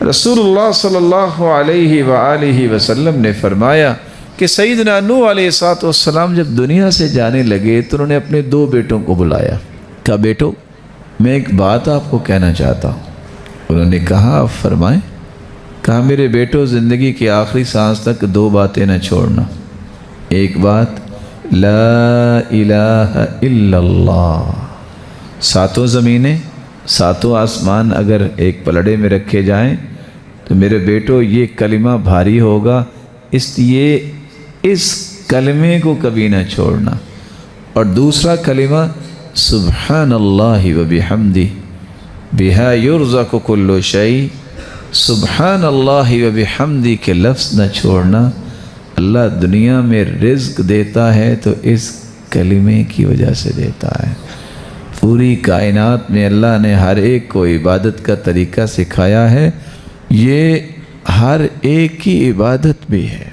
رسول صلی اللہ علیہ وآلہ وسلم نے فرمایا کہ سیدنا نوح علیہ السلام جب دنیا سے جانے لگے تو انہوں نے اپنے 2 بیٹوں کو بلایا، کہا بیٹو میں ایک بات آپ کو کہنا چاہتا ہوں۔ انہوں نے کہا آپ فرمائیں۔ کہا میرے بیٹو زندگی کی آخری سانس تک 2 باتیں نہ چھوڑنا، ایک بات لا الہ الا اللہ، 7 زمینیں 7 آسمان اگر ایک پلڑے میں رکھے جائیں تو میرے بیٹو یہ کلمہ بھاری ہوگا، اس لیے اس کلمے کو کبھی نہ چھوڑنا۔ اور دوسرا کلمہ سبحان اللہ و بحمدہ بہا یرزق کل شیء، سبحان اللہ و بحمدہ کے لفظ نہ چھوڑنا۔ اللہ دنیا میں رزق دیتا ہے تو اس کلمے کی وجہ سے دیتا ہے۔ پوری کائنات میں اللہ نے ہر ایک کو عبادت کا طریقہ سکھایا ہے، یہ ہر ایک کی عبادت بھی ہے۔